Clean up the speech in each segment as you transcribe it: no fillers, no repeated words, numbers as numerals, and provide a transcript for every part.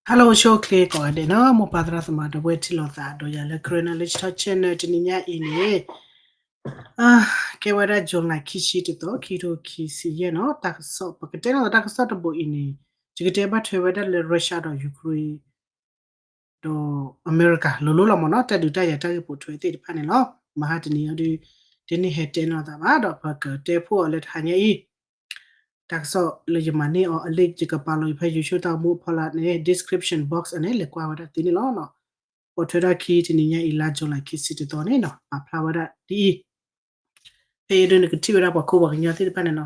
Hello, show clear code no mo padra sama do weti lo ta do ya le krena le chachen tininya ini ah ke wada jonga kishi to kiro kisi ye no tak so pakete no tak so to bo ini jigete ba thwe wada le Russia do Ukraine do America lo lo mo no ta du ta ya ta po thwe te pa ne lo ma ha tini ya di tini hete no ta ba do pa ke te pho le tha nya yi tak so le yamani o ale jika pa lo phe yu shu ta mu phala ne description box ane le kwa wada tini lo no Potrà ki tininya ilajo la ki siti tone no a plawara di pe do ne kiti wera kwa ko ba nya ti pa ne no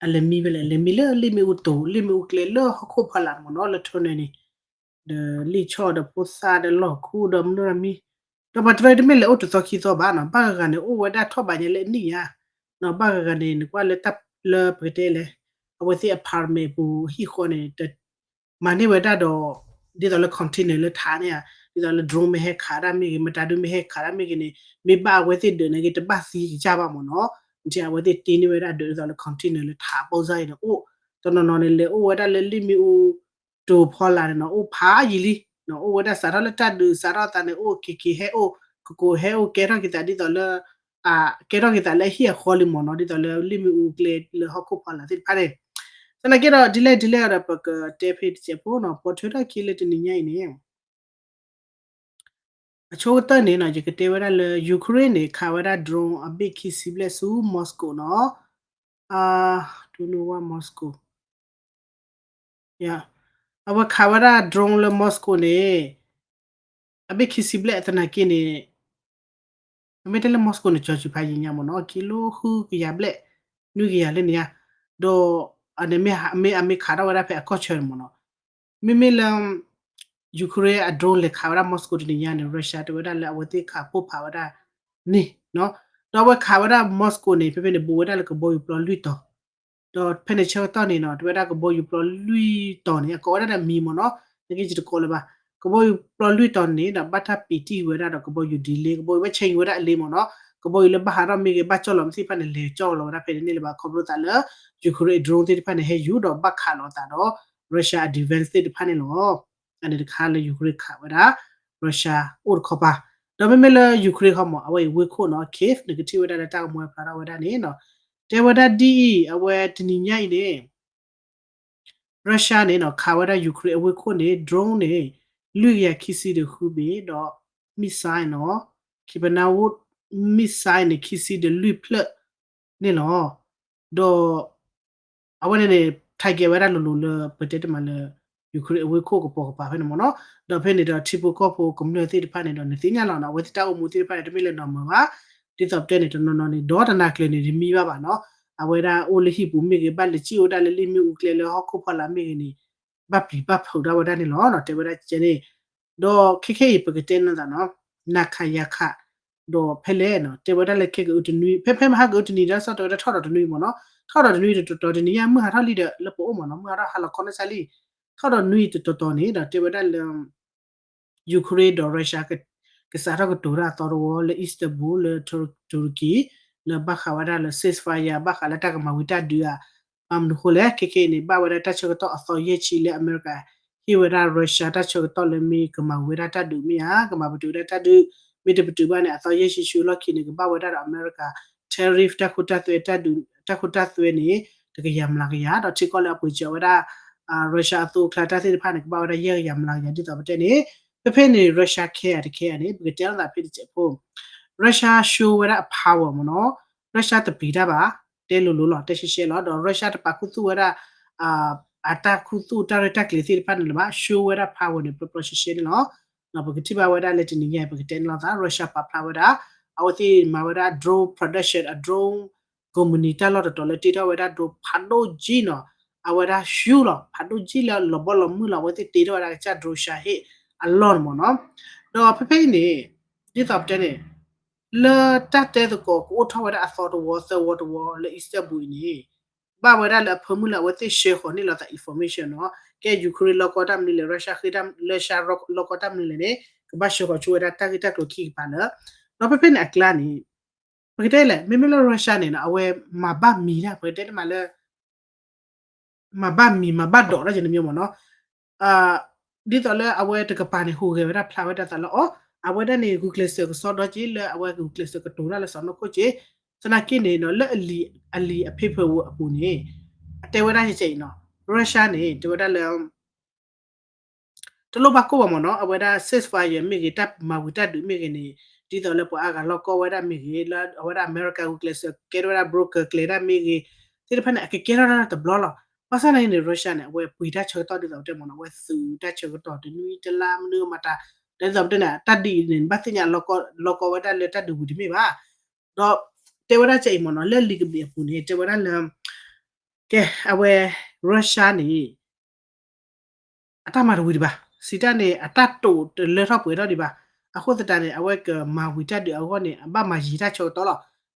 ale mi bele le mi le mi uto le mi ukle le ko phala mo no le tone ni de li cho de posa de lo ku de mno mi to ba tre de me le oto to ki to ba no ba ga ne o weda to ba nye le ni ya no ba ga ne ni kwa le tap le prete le a we ti a par me bu hi ko ne de mani weda do di do le continue le tha ne ya di do le drone me he khara mi ma ta du me he khara mi ni mi ba we ti de ne ki te ba si ja ba mo no ji a we ti ti ni weda do le continue le tha po sai no o to no no le o weda le li mi u to phola no o pha yi li no o weda sa ra le ta du sa ra ta ne o ki he o ko he o ke ra ki ta di do le a ke ra ki ta le hi kho li mo no di do le li mi u kle le ho ko phala ti pa ne sana kira delay ara pak tepid che po no pothera kile tini nyai ne achota ne na je kete wara le Ukraine ne khawara drone a big kisible su Moscow no don't know what Moscow yeah awa khawara drone le Moscow ne a big kisible atana kine metele Moscow ne chochi pa yinya mo no kilo hu yable nu ya le ne ya do ane me khara wara pe akocher mo no mimilam Ukraine a drone le khawara Moscow ni yani Russia to wada la wati kha po phawada ni no to wa khawara Moscow ni pepe ne bo wada le ko bo yu pro lui to phene che to ni no to wada ko bo yu pro lui to ni ko wada mi mo no ni ki ji ko le ba ko bo yu pro lui to ni da bata piti wada ko bo yu delay ko bo we chain wada le mo no ko bo yu le ba ha ra mi ke ba cho lo msi pa ne le cho lo wada phene ni le ba ko bro ta le Ukraine drone ti pa ne he yu do ba kha lo ta do Russia advance ti pa ne lo ane de khale Ukraine kha wada Russia or khopa do me le Ukraine kha mo awai we kho no Kiev negative wada ta mo pa ra wada ni no te wada di awe tini nyai ne Russia ne no kha wada Ukraine we kho ne drone ne lu ya kisi de hube do missile no kibana wood missile ne kisi de lu plet ne no do awane ne tiger wera lulu le petete male Ukraine we ko ko po pa phene mo no do phene do tipo ko po community de phane do ne tinya la na we ta o mu ti phane de mele no ma ti top ten ne no no ni do ta na kle ni mi ba ba no awera o le hi pu mi ke ba le chi o da le li mi u kle le ho ko pha la mi ni ba pi ba phu da wa da ni lo no te wera che ni do khikhe yi pe ke ten na da no na kha ya kha do phele no te wera le ke ke u tu ni phe ma ha ke u tu ni da sa do da tho do tu ni mo no ထောက်တော်နွေတော်တော်နေရမဟာထောက်လိတဲ့လပေါ်မနော်မဟာဟာလခေါနဆာလီထောက်တော်နွေတော်တော်နေတာတေဝဒလယူကရိန်းဒေါ်ရုရှားကစားရကတူရာတော်ဝလေအစ္စတဘူလတူရကီလဘခဝရလစစ်ဖာယာဘခလာတကမဝိတဒူယာနခိုလေကေကေနေဘဝရတချကတော့အစောရဲ့ချီလေအမေရိကဟီဝရရုရှားတချကတော့လေမီကမဝရတဒူမီဟာကမဘတူရတဒူမီတပတူဘာနဲ့အစောရဲ့ရှိရှူလခိနေကဘဝရအမေရိက tariff တခုတသွေတဒူတခုတသွေနေတကယမလာကရတော့ချီကောလေပူချဝရရုရှားသူခလာတစစ်ဖာနေကဘဝရရဲ့ယမလာရဒီတော့တဲ့နေဖဖေနေရုရှားခဲရတဲ့ခဲရနေဘယ်တဲလာဖြစ်တဲ့ဖို့ရုရှားရှိုးဝရ power မနော်ရုရှားတပီတာပါတဲလိုလိုတော့တရှိရှိတော့ရုရှားတပါခုသူဝရအတာခုသူတာရတက်လေစီဖန်လမရှိုးဝရ power နေ proportion နော်နော်ဘယ်တိပါဝရလက်တင်နေဘယ်တဲလာတာရုရှားပါ power အဝတိမဝရ drone production a drone community လောက်တော်လက်တီတော့ဝရ drone ဖန်တော့ကြီးနော်အဝရရှူလောဖန်တော့ကြီးလောဘလမှုလောဝတိတေတော့ရချ drone ရှာဟေအလောမနော်တော့ဖဖေးနေဒီတော့တဲ့နေle tate the ko ko thawada athod wo se wo to wo le iste buini ba wada la phomula wate share ho ni la ta information no ke Ukraine lo ko tam ni le Russia khidam le sha lo ko tam ni le ne ba sho ko chuwa ta ki ta ko ki pa na no pe pe na kla ni pe te le me me lo Russia ni na awe ma ba mi na pe te ma le ma ba mi ma ba do ra je ni mo no dito le awe te kapani hu ge ra phla weda tala o awe da ne google se ko so do ji le awe google se ko to la so no ko ji sana ki ne no le ali a paper wo apu ne te weda ji no russia ne te weda le တလို့ပါကိုပါမနော်အဝဒါ ceasefire မြေကြီးတပ်မဝတတ်မြေကြီးနေဒီတော့လည်းပေါ်အားကလောကဝဒါမြေကြီးလာဝဒါအမေရိကန်ကလစ်ကေရဒါဘရိုကာကလေဒါမြေကြီးဒီဖက်နဲ့ကေရဒါတဘလလာပါစနိုင်နေရုရှားနဲ့ဝဲပွေတတ်ချောတော့ဒီတော့တဲ့မနော်ဝဲစူတတ်ချောတော့ဒီနွီတလာမလို့မတာတဲ့တော့တဲ့တတ်ဒီနေဘာတင်ညာလောကဝဒါလက်တတ်ဒူဒီမြေပါတော့တေဝဒါချိန်မနော်လက်လီကပြေပူနေတေဝဒါလမ်ကဲအဝဲရုရှားနေအတမရဝီဒီပါစီတနေအတတ်တူလေတော့ပွေတော့ဒီပါအခုတတနေအဝက်ကမာဝီတတ်ဒီအဝနေအဘမကြီးတချိုတော့လ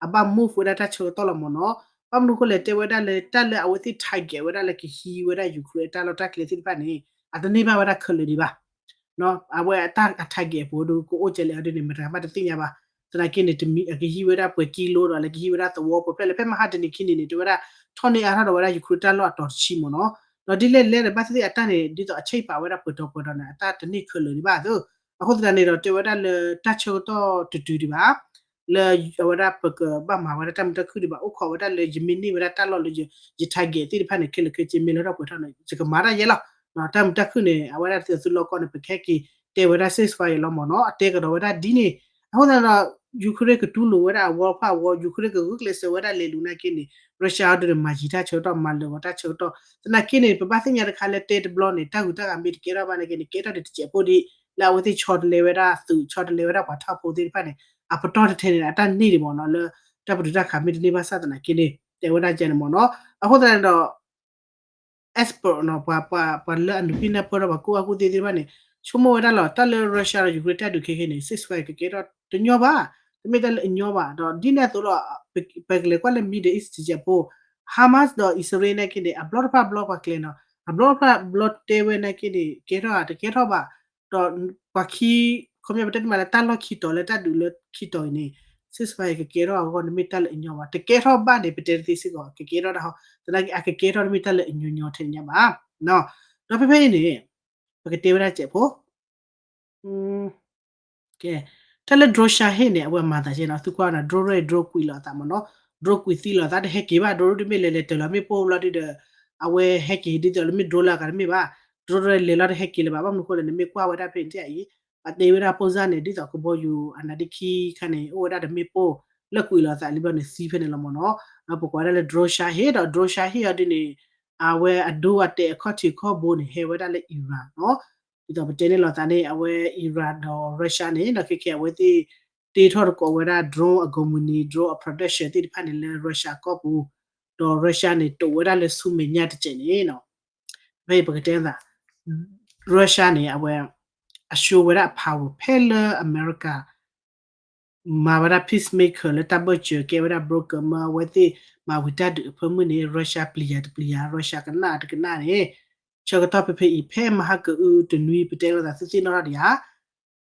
အဘမူဖူဒတချိုတော့လမနော်ပမနုကိုလေတေဝဒလေတက်လေအဝတိထိုက်ကေဝဒလေကီဟီဝဒယူခရတာလတက်လေတိပနေအတနေပါဝဒခလေဒီပါနော်အဝဲအတအထိုက်ကေပိုဒူကိုအိုချေလေအဒနေမတာမတတိညာပါတနာကိနေတမီအကီဟီဝဒပွေကီလိုတော့လေကီဟီဝဒသဝပပလေဖဲမဟာတနေခိနေနေတေဝဒထောနေအားတော့ဝဒယူခရတာလောတော့ချီမနော်နော်ဒီလေလေဘာသတိအတနေဒီတော့အချိတ်ပါဝဲတာပတော့ပတော့နေအတတနိခလဒီပါဆိုအခုတနေတော့တေဝဒလေတချိုတော့တူတူဒီပါလေဝဒပကဘာမဝဒတမ်တခုဒီပါအခုဝဒလေဂျမီနီဝဒတလောလေဂျထိုက်ဂေတိဖာနေခလခချီမီလောပထနေစကမာရရဲလာနော်တမ်တခုနေအဝဒသလောကောနေပခဲကီတေဝဒစစ်ဖိုင်လောမနော်အတေကတော့ဝဒဒီနေအခုတော့ယူကရိန်းကတူလိုဝဒဝေါ်ဖာဝယူကရိန်းကဂုကလစဝဒလေလူနာကိနေရုရှားတို့မာဂျီတာချိုတော့မလောဝဒချိုတော့တနကိနေပပသိညာတခါလေတေဘလောနေတကူတကအမီကေရဘာနေကိနေကေရတဲ့ချေပိုဒီလာဝတိချော့လေဝဒသူချော့လေဝဒဘာထပိုဒီဖာနေအပတော်တဲ့နေအတန်နေတယ်ပေါ့နော်လေတပဒတခါမီဒီနေပါစတနာကိနေတေဝဒကျန်မော်နော်အခုတော့ export နော်ပါလန်ဖိနပေါ်ဘာကိုအခုတည်တယ်ဗာနေချုံမဝဒါလောတလရုရှားယူကရတက်ဒုခေခေနေစစ်စဖိုက်ကေတော့တညောပါတမေတလညောပါတော့ဒီနဲ့တော့ပက်ကလေကွာလေမီဒီအစ်တီချပိုဟာမတ်တော့အစ္စရေးနဲ့ကိနေအဘလော့ဖာဘလော့ပါကလေနော်အဘလော့ဖာဘလော့တေဝနဲ့ကိနေကေတော့တကေတော့ပါတော့ပခီခမရပတ်မလာတလော့ခီတော်လက်တဒူလက်ခီတော်နေ ceasefire ke kero ago ni metal inyo ba te kero ba ne peter ti si go ke kero da ho te la ke kero ni metal inyo nyo the nya ba no no pe pe ni ba ke te wra che pho ke tele draw sha he ne awa ma ta che no tu kwa na draw re draw kui la ta mo no draw kui ti la ta de he ke ba draw de me le te la me po la de awe he ke di te la me draw la ka me ba draw re le la de he ke le ba ba mo ko le me kwa wa da pe ti ai အတေဝရပုံစံနေဒီတော့ကဘောယူအနာဒီခီခနဲ့အိုဒါဒမေပိုလက်ကွေလာစာလိဘနဲ့စီဖနေလမနော်အပကွာလဲဒရိုရှာဟေတော့ဒရိုရှာဟေရဒီနေအဝဲအဒိုအတဲအခတ်ချီခေါ်ဘိုနေဟေဝဒါလဲအီရန်နော်ဒီတော့တဲနေလာတာနေအဝဲအီရန်တော့ရုရှားနေနခိခေအဝဲတီတီထော်ကောဝဲဒါ drone အဂုံမနီ drone အ production တီဖာနေလဲရုရှားကောပူတော့ရုရှားနေတော့ဝဲဒါလဲဆုမညတ်တဲ့နေနော်ဘေပကတဲ့တာရုရှားနေအဝဲ ashowera power pele america mawara peacemaker le taboche kewera broker ma wete ma wita de pemune russia plia russia kana ne chagata pepe I phe ma ha ku de nui petel da sisi no ya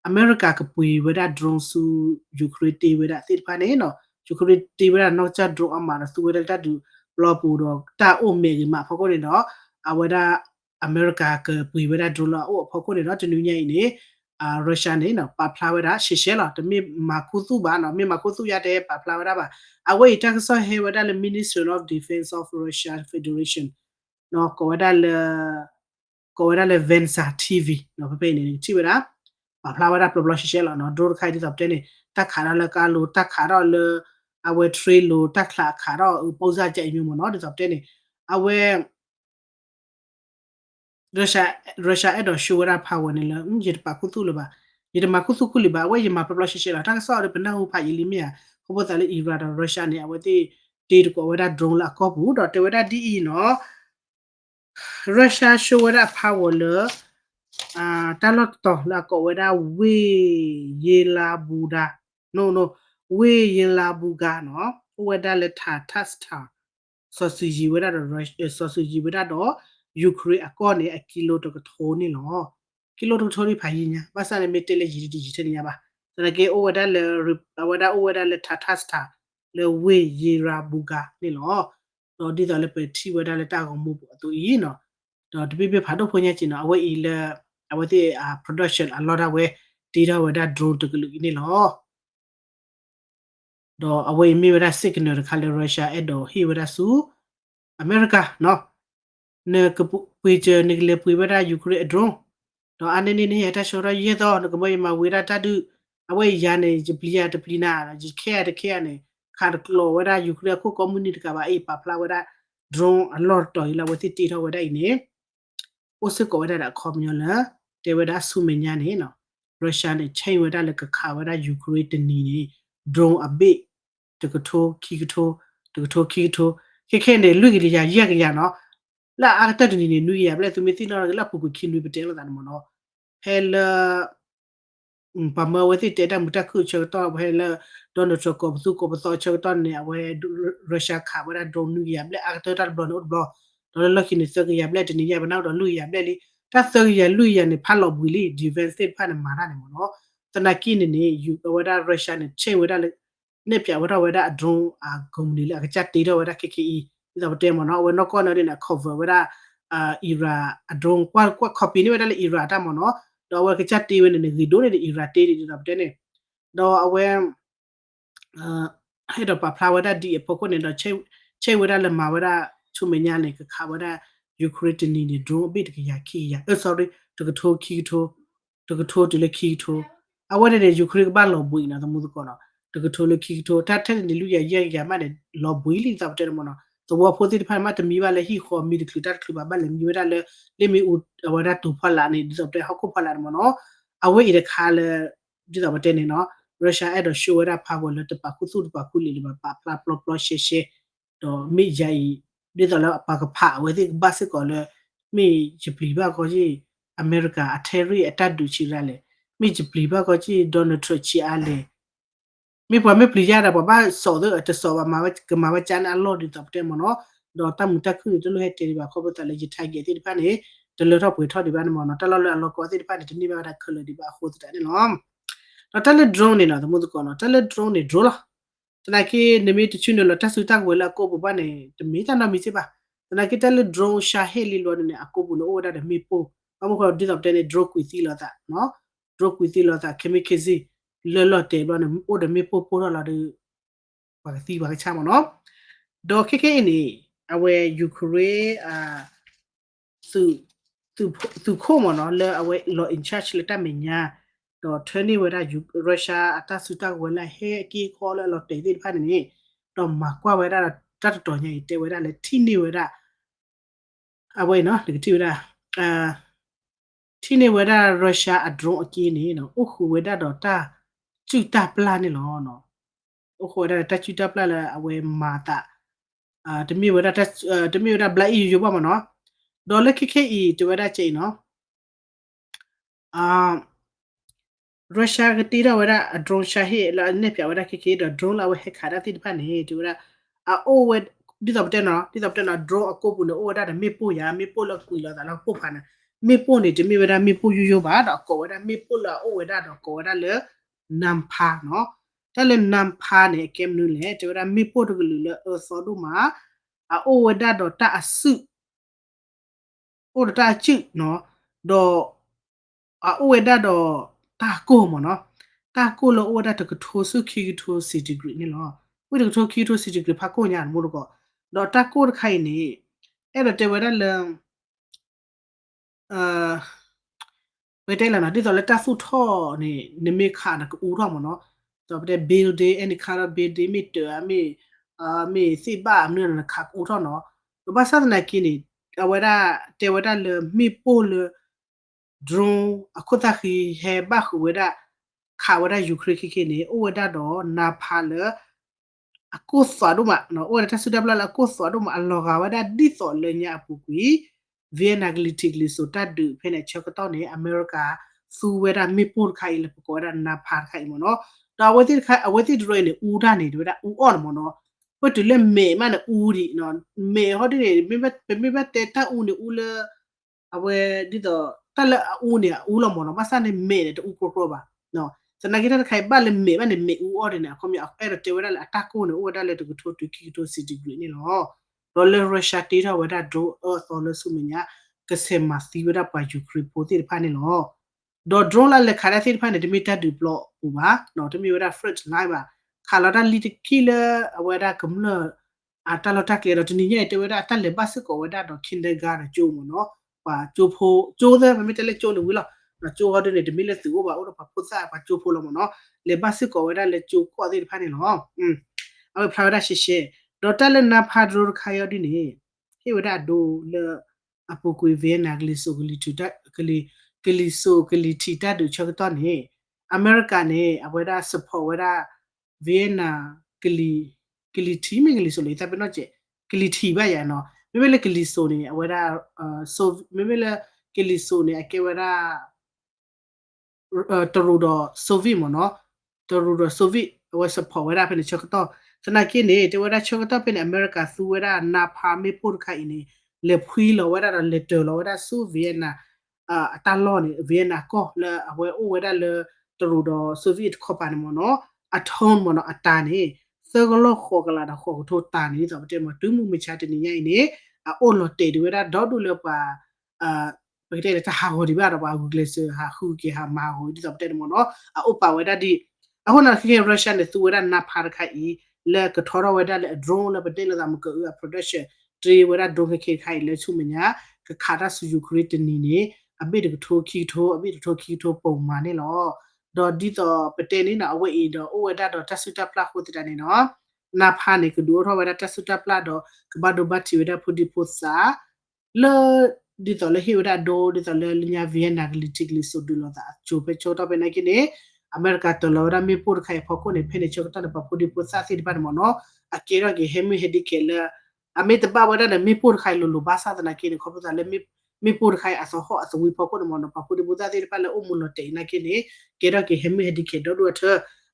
america ka pui wera drone su ukraine te wera ti pha ne no ukraine te wera no cha drone ama su wera ta du blo pu do ta o me ma pho ko ne no awera america ka pui wera drone la o pho ko ne no de nui nyai ne ရုရှားနေနော်ပါဖလာဝဒါရှေရှဲလာတမီမာခုစုပါနော်မြေမာခုစုရတဲ့ပါဖလာဝဒါပါအဝေးတက်ဆောဟေဝဒါလေ Ministry of Defense of Russia Federation နော်ကိုဝဒါလေ Vensa TV နော်ပပေနေတိဝဒါပါဖလာဝဒါပလပလရှေရှဲလာနော်ဒိုခိုင်ဒီတော့တဲ့နေတက်ခါရလကလိုတက်ခါရလအဝဲ trade လိုတက်ခလာခါတော့ပုံစံကြိုင်မျိုးမနော်ဒီတော့တဲ့နေအဝဲ Russia edo shura power ne la mjir pa kutu ba yede ma kutu kuli ba we yema pabla shishe la ta so de bna hu pha yili mia ko bo ta le ira da Russia ne awe te ko weda drone la ko bu do te weda di no Russia shura power le ta lo to la ko weda we ye la buda no we ye la buga no weda le ta sausage weda Russia sausage weda do Ukraine အကောနေအကီလိုတကထိုးနေလောကီလိုတထိုးနေဖိုင်ညာဘာသာလေမတေလေဂျီဒီဂျီတနေပါစနကေအိုဝဒါလေဝဒါအိုဝဒါလေထာထာစတာလေဝေယေရာဘူဂါနေလောတော့ဒီတော့လေပတီဝဒါလေတာကောင်မှုပေါ့သူဤနော်တော့တပိပိဖာတော့ဖွညာချင်တော့အဝဲဤလေ with the production a lot of way data with that drone to look in law do away me with that signal color Russia edo he with us America no ne ku which nigle pu with that Ukraine drone do aneni ni eta shora ye do no mo ma with that do away yane jiplia de plina ji care ne kar klo with that Ukraine ku community ka ba e pa pla with that drone a lot to ila with it with that ni Ose ko wada da komyola te wada sumenya ne no Russia ne chain wada le ka kha wada Ukraine te ni ne drone a bit te ko to ki ko to te ko to ki to ke ne lu gi ya ya ya no la a ta ni ne nu ya ble tu mi ti no la pu ku ki nu be te la da mo no hel pa ma we ti te da mu ta ku che to he la don no ko su ko so che to ne we Russia kha wada drone nu ya ble a ta da blo no blo do la ki ni se ya ble te ni ya ba na do lu ya ble li ta se ya lu ya ne pha lo bu li defensive pha ne ma na ne mo no ta na ki ne yu wada Russia ne che wada le ne pya wada drone a gum ni la ka cha te do wada KKE ni da te mo no we no ko no ni na cover wada era drone kwa copy ni wada le era ta mo no do we ka cha te we ne gi do ne era te ni da te ne do weให้ดอกปลาพลาวda di epoko ne da che wada le ma wada chu menya ne ka kha wada Ukraine ni ni drone bit ka ya ki ya sorry to ka tho ki tho to ka tho to le ki tho a wada ne Ukraine ba lo bui na da mu ko no to ka tho le ki tho ta the ni lu ya ya ma ne lo bui li ta te mo no so wa pho ti pha ma te mi ba le hi kho mi de ta khu ba le mi wada le mi u wada tu pha la ni so te ha ko pha la mo no a we i de kha le di da ba te ne no Russia အဲ့တော့ show ရပါဘောလတပါခုစုတပါခုလီပါပါပလာပလပလရှေရှေတော့မိဂျိုင်ဒီတော့လည်းပါကဖာဝဲဒီဘတ်စကောလေမိဂျပလီဘာကိုကြီးအမေရိကအထရီအတတ်ဒူချီရလေမိဂျပလီဘာကိုကြီးဒေါ်နယ်ထရချီအားလေမိပွားမိပလီရတာဘာစောတဲ့တစောပါမှာဝချန်အလောဒီတော့တဲ့မနော်တော့တမှုတက်ခုတလို့ဟဲ့တေပါခေါ်ပတလေကြီးထိုက်ခဲ့ဒီပါနေတလို့တော့ပွေထော်ဒီပါနေမနော်တလို့လည်းအလောကောဒီပါနေတနိဘာတာခလဒီပါခိုးတဲ့နော်tele drone ni na the mudu kono tele drone ni drola tana ki nemi tu chuno lo tasu tak wela ko bu bane te mi ta na mi ba tana ki tele drone sha heli lo ni akobu no oda de mi po amu ko di of tele drone ku ti lo ta no drone ku ti lo ta chemicals lo te lo ni oda mi po lo de ba ti ba cha mo no do ke ni awe Ukraine su su ko mo no le awe lo in charge le ta me nyaတော့20ဝရယူရုရှားအတဆူတဝလာဟဲကီခေါ်လာတော့တေးဖာနေတော့မကွာဝရတတ်တော်ညိတေဝရလေထိနေဝရအဝဲနော်ဒီတိဝရထိနေဝရရုရှားအဒရုန်းအကီးနေနော်အခုဝရတော့တာကျူတာပလာနေလောနော်အခုဝရတကျူတာပလာအဝဲမာတာတမီဝရတမီဝရဘလာအီယူပါမနော်ဒေါ်လက်ခိခိတဝရချိနော်ရုရှားကတီရာဝရဒရုန်းရှာဟေလာနေပြဝရခေခေဒရုန်းလာဝဟခါရတိတဖာနေတူရာအိုဝဒဒီတော့တဲ့နော်ဒရုန်းအကုတ်ပူနိုဝဒမေပိုယာမေပိုလကွီလာတာပုတ်ဖာနာမေပိုနေတမေဝရမေပိုယူယူပါတော့ကောဝရမေပိုလာအိုဝဒတော့ကောဝရလေနမ်ဖာနော်တယ်လေနမ်ဖာနေကမ်နူလေတူရာမေပိုတကလူလေဆောဒူမာအိုဝဒတော့တာအစုအိုတာချီနော်တော့အိုဝဒတော့တာကိုမနော်တာကိုလောဝဒတကထိုစုခီထိုစီဒီဂရီနီလောဝိတကထိုခီထိုစီဒီဂရီဖာကိုညာမို့တော့တော့တာကိုခိုင်နေအဲ့တော့တေဝရလဝေတဲလာနာဒီတော့လက်တာဖူထောနေနမေခါနကူတော့မနော်တော့တဲ့ build day any kind of build day မီတမေစိပါအမြနခါကူတော့နော်ဘာသာနာကင်းနေအဝရတေဝရလမီပိုလ drone အခုတခီဟဲဘခဝဒခါဝဒယူခရခိနေဩဝဒတော့နာဖာလအခုစွာဒုမနော်ဩဝဒတဆူဒဘလအခုစွာဒုမအလောကဝဒဒီစောလညာပူကွီဗီယနာဂလီတီဂလီဆိုတတ်ဒူဖဲနေချက်တော့နေအမေရိကစူဝဒမီပိုခိုင်လပကောဒနာဖာခိုင်မနော်တော်ဝတိခအဝတိဒရိုနေဦးဒနေတို့ဦးအော်မနော်ဘတ်လေမေမနဦးဒီနော်မေဟောဒီမေဘတေတာဦးနေဦးလအဝဲဒီတော့တလဦးနေဦးလမောနော်မဆန်နေမေနေတူကိုကိုပါနော်စနဂိတခိုင်ပါလေမေမနေမေဦးအော်ဒီနေအခုမြေအဲ့တော့တေဝရလေအတက်ကိုနေဦးဒါလေတူထိုတူကီတိုစီဒီဂရီနေနော်ဒေါ်လာရရှာတီရာဝဒါဒိုအော်သောလဆုမညာ ကစမစီဝရပါယူခရီပိုတိဖာနေလောဒေါ်ဒရုန်းလာလက်ခါရတိဖာနေတမီတာဒီပလော့ပူပါနော်တမီဝရဖရစ်လိုက်ပါခါလာတာလီတကီလာအဝရကမလအတလတကလေတော့တနည်းရဲ့တဝရအတလက်ပတ်စကောဝဒတော့ kindergarten ကျုံမနော်ပါကျိုဖိုကျိုးတဲ့မမတလေကျိုးလို့ဝီလားကျိုးရတဲ့တမီလက်သူပါဦးတော့ပါပုစားပါကျိုးဖိုလို့မနော်လေပတ်စကောဝဒလေကျိုးကောတဲ့ဖာနေလောအဖရာဒရှိရှိဒေါ်တလနာဖာဒရခါယဒီနေဟေဝဒဒိုလအပူကွေဗေနာဂလီဆိုဂလီတူတကလီကလီဆိုကလီတီတာဒူချောတော့နေအမေရိကန်နေအဝဒစဖောဝဒဗီယနာကလီကလီတီမင်္ဂလီဆိုလေတပ်ပနော့ကျကလီတီပါရနော်မေမေလကလီဆိုနေအဝဒဆိုမေမေလကလီဆိုနေအကေဝဒတရူဒဆိုဗီမနော်တရူဒဆိုဗီဝစဖောဝဒဖနေချောတော့စနကိနေတဝဒချောတော့ပင်အမေရိကသူဝဒနာဖာမေပုတ်ခိုင်နေလေဖွီလောဝဒလေတလောဝဒဆူဗီယနာအတလောနေဗီယနာကောလေအဝဲအိုဝဒလေတရူဒဆိုဗီခေါပန်မနော်အထုံးမနော်အတာနေသကလောခေါကလာတော့ခေါထိုးတာနေတော့တဲ့မတူးမှုမချတဲ့နေညိုင်နေအိုလောတေဒီဝဒဒေါဒူလပါအာဘယ်တဲ့တာဟာဟိုဒီဘာတော့ဘာဂူဂလစ်ဟာခုကေဟာမာဟိုဒီတော့တဲ့မနော်အိုပါဝဒဒီအခုနခေရုရှားနဲ့သူဝဒနာဖာခိုင်လေကထောရဝဒလေ drone လေပတဲ့လေသမက production တေဝဒဒုံခေခိုင်လေချုမညာကခါရဆူယူခရစ်တနီနေအဘိတကထိုခီထိုအဘိတထိုခီထိုပုံမာနေလောဒေါ်ဒီတော့ပတဲ့နေနော်အဝဲအီတော့အိုဝဒတော့တဆူတပလာခုတတနေနော်နာဖာနေကဒူထောဝဒတဆူတပလာတော့ကဘာဒိုဘတ်တီဝဒဖူဒီပုစာလေဒီတော့လေဟိဝဒဒိုဒီတော့လေလညာဗီယနာဂလီတိကလီဆိုဒူလောတာချိုပဲချိုတော့ပဲနေကိနေအမေရိကတလောရမီပူခိုင်ဖခုနေဖ ene ချောကတနပပူဒီပုစာစီဒီပါမနောအကေရကေဟေမီဟေဒီကေလာအမေတပါဝဒနမီပူခိုင်လူလူဘာသာတနာကိနေခေါပတာလေမီပူခိုင်အစောဟောအစဝီဖခုနမနောပပူဒီပုစာစီဒီပါလေအမှုလတေနာကိနေကေရကေဟေမီဟေဒီကေဒိုဒိုထ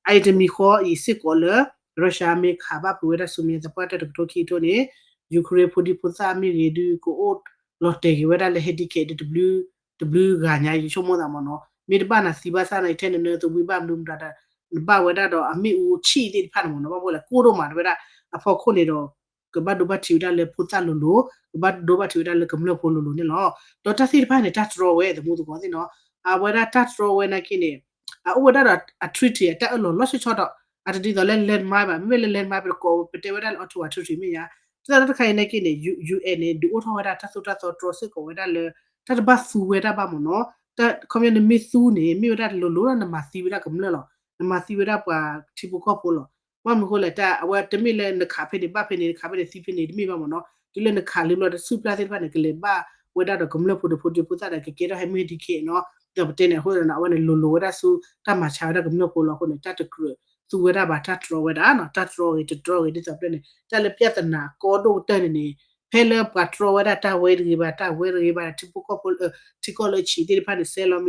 အိုင်တမီခေါ်ဤစစ်ကောလရုရှားမေခါဘပူရဆူမီဇပတ်တတိုခီတိုနေယူကရိပူဒီပုစာမီရေဒီကိုအိုလော်တေဝဒလေဟေဒီကေ w ဂါညာယူချုံမတာမနောမေတပါနာစီဘာစာနိုင်တဲ့နေတူဝိပမလုံဒါဘာဝဒါတော့အမိဦးချီတိဖတ်မနော်ဘာဘောလဲကိုတော့မှာတော့အဖို့ခုနေတော့ကဘတ်ဒိုဘတ်ချီဒါလေဖူတာလို့လို့ကဘတ်ဒိုဘတ်ချီဒါလေကမလို့ဖို့လို့နေလောတော့တစီဖတ်နေတတ်ရောဝဲတမှုတော့ကောစီနော်အဝဒါတတ်ရောဝဲနာကိနေအဝဒါတော့အထရစ်တီတက်အလို့လော့ချောတော့အတတိတော့လဲမိုင်းပါမေလဲမိုင်းပါကိုပတေဝဒါအော်တူအထရစ်တီမညာတခိုင်နေကိနေ UN နေဒူအော်ထောဝဒါတဆုတဆောထရစစ်ကိုဝဒါလေတတ်ဘတ်ဆူဝဲတာပါမနော်တကွန်မြူနတီဆူနေမြို့ဒါလိုလိုနမစီဝဒကမလလောနမစီဝဒပွာတီပူကောပိုလောမမကိုလက်တာအဝတမိလဲနခါဖေဒီဘဖေနေခါဖေစီဖေနေဒီမိပါမနော်ဒီလဲနခါလေးလောဆူပလာတဲ့ဖာနေကလေးပါဝဒတော့ကမလဖို့ဖို့ပူတာကကေရဟမီဒီကေနော်တော့တဲ့နေဟိုရနာဝနေလိုလိုဝဒဆူတမချာရကမလဖို့လောခုနေတတ်တကရသူဝဒဘာတတ်ရောဝဒနော်တတ်ရောရတရောရဒီစပနေတလည်းပြဿနာကောဒိုတဲ့နေဖဲလပတ်ရောဝဒတာဝဲရီဘာတာဝဲရီဘာတီပူကောပိုတီကိုလိုချီဒီဖာနေဆဲလို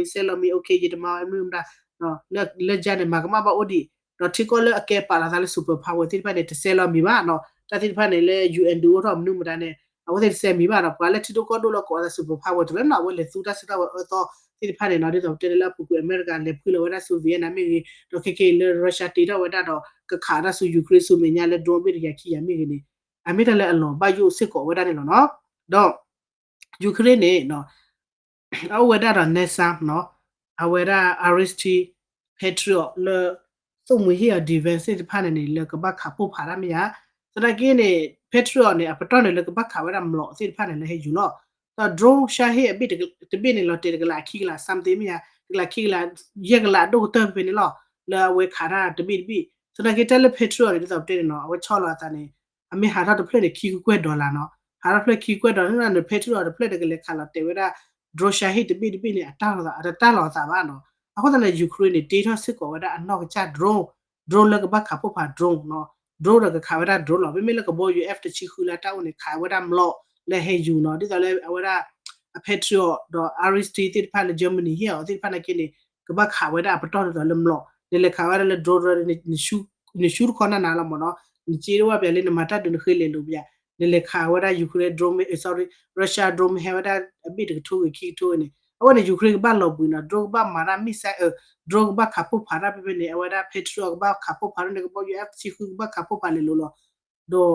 မီโอเคဂျီတမောအမွန်းဒါနော်လက်ဂျာနေမကမဘာအိုဒီနော်တီကိုလအကဲပါလာတယ်စူပါပါဝဲတီဖာနေတဆဲလိုမီဘာနော်တတိဖာနေလေ UN ဒူတော့မနုမဒါနေအဝဲဆဲမီဘာနော်ပါလက်တီတိုကောဒိုလောကောစူပါပါဝဲတယ်နော်ဝဲလေစူတာစတာဝဲတော့တီဖာနေနော်ဒီတော့တယ်လာပူကူအမေရိကန်လေဖူလောဝဒဆူဗီယက်နမ်မီတော့ကေလေရုရှားတီတော့ဝဲတော့ကခါရဆူယူကရိဆူမညာလေဒရိုဘီရခီယမီနေအမေတလည်းအလွန်ဘာယိုစစ်ကောဝဒနေလို့နော်တော့ယူကရိန်းနေနော်အဝဒရနေဆမ်နော်အဝဒ RST Patriot လေသုံးမဟီအဒီဗန်စစ်ဖာနေလေကဘခါပို့ဖာရမယာစရကင်းနေ Patriot နေအပတော်နေလေကဘခါဝရမလို့စစ်ဖာနေလေဟေယူနော်တော့ drone ရှာဟေအဘိတတပိနေလို့တေကလာခီကလာ something မယာကလာခီကလာရက်ကလာတော့တပိနေလို့လာဝေခါရတပိစရကင်းတယ် Patriot နေတော့တေနော်အဝချောလာတာနေအမေဟာတော့ဖလက်ခီကွဲဒေါ်လာနော်ဟာဖလက်ခီကွဲဒေါ်လာနဲ့ဖေထရတော့ဖလက်တကလေးခါလာတေဝဒဒရိုရှာဟိတပိနေအတားလာအတားလာတာပါနော်အခုတည်းယူကရိန်းနေတေထောစစ်ကောဝဒအနောက်ကချ drone လကဘခါပိုဖာ drone နော် drone လကခါဝဒ drone လောဘမေလကဘော UF တချီခူလာတောင်းနေခါဝဒမလို့လေဟေယူနော်ဒီတော့လေဝဒအဖေထရတော့ RST တိဖာလေဂျာမနီဟီအောတိဖာနကိနေကဘခါဝဒပတော်တော့လမလို့လေခါဝဒလေ drone နေရှူခေါ်နာလာမနော်ချီရောပြလေနမတာဒုခေလေလူပြလေခါဝဒယူကရိန်း drone sorry ရုရှား drone ဟဲဝဒအဘိတကထူခီထိုးနေအဝနေယူကရိန်းဘာလောဘူးနော် drone ဘာမာရာမီဆိုင်drone ဘာခါပိုဖာရာပြနေအဝဒဖေထရောဘာခါပိုဖာရနေကဘော UF ချီခုဘာခါပိုဖာလေလို့တော့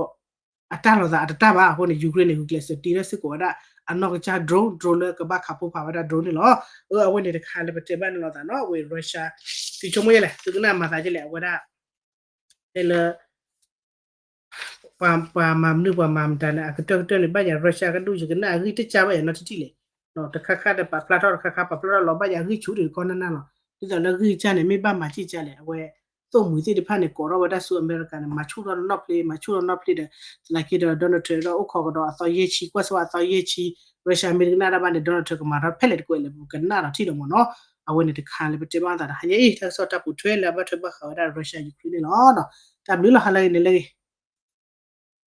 အတလောသာအတဘာဟိုနေယူကရိန်းနေကလစ်တီရစစ်ကိုဒါ อันนอกจากdrone เลยก็บ้าขับผู้พาว่า drone นี่เหรอเอาไว้ในคาเลยไปเจอบ้านเราแต่เนาะเว้ยรัสเซียที่ชมไม่เลยถึงหน้ามาตายจะแหละว่าได้เอเลpam ni pam dan ak tok le ba ya Russia ka du ji na ri ti cha ba ya no ti le no ta kha da pa plato kha pa plato lo ba ya ri chu de ko na lo ti da le ri cha ne me ba ma chi cha le we so mu ti de pha ne ko ro ba da su America ne ma chu ro not play de like it Donald Trump ro o kho do a so ye chi kwa so a so ye chi Russia America na da ba ne Donald Trump ma ra phe le ko le bu ka na ra ti do mo no a we ne de kha le ba te ba da ha ye ta so ta pu thwe la ba thwe ba kha da Russia Ukraine lo no ta mi lo ha le ne le